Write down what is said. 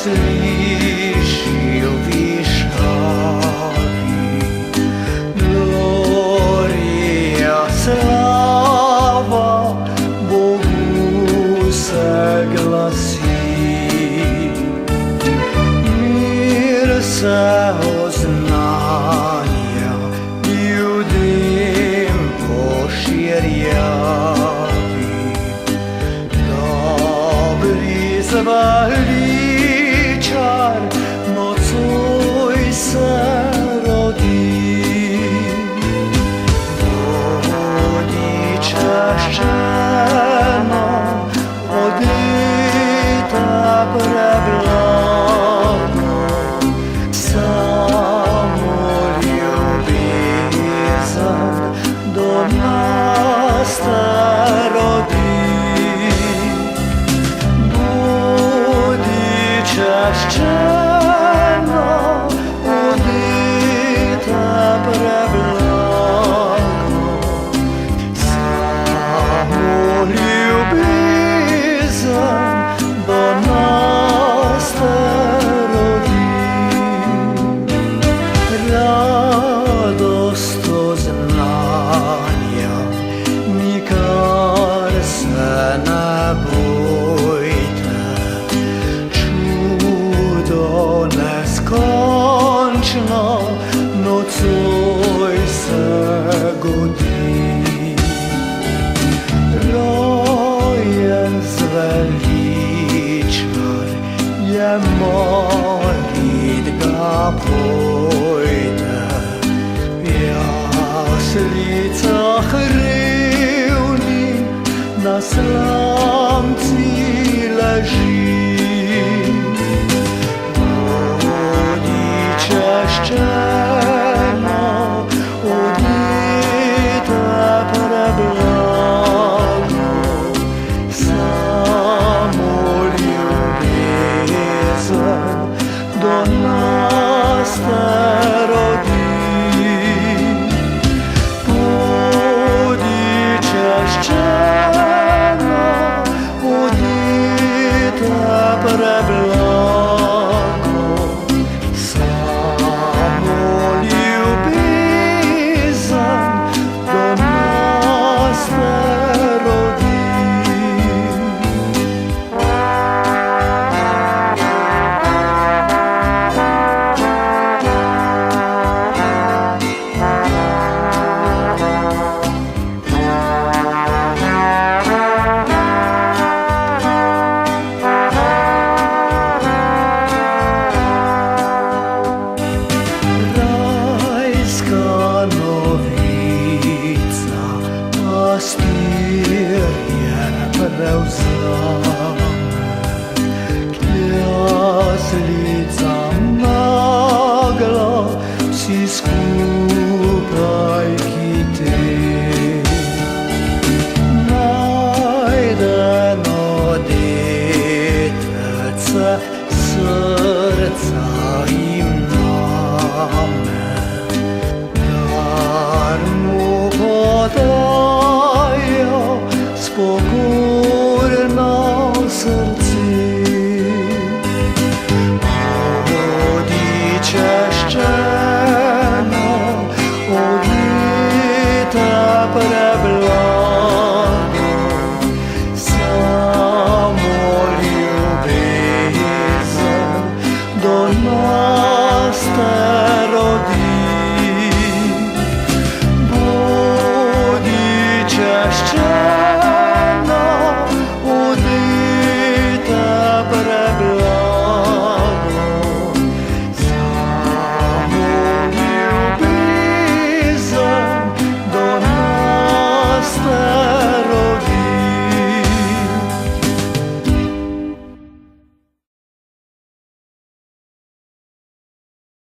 slyší výšavý. Gloria, sláva Bohu se glasí. Mír se oznania ljudem poširjavi. Dobri zveličar nocoj se rodi. Vodiče ščeno odita preblago, samo ljubezan do nas te rodi. Češčeno odita preblago, samo ljubezan do nas te rodi. Radost znanja, nikar se ne bojte, neskončno nocoj se godi. Rojen zveličar je molit ga pojte, v jaslicah revnih na slamci leži. Češče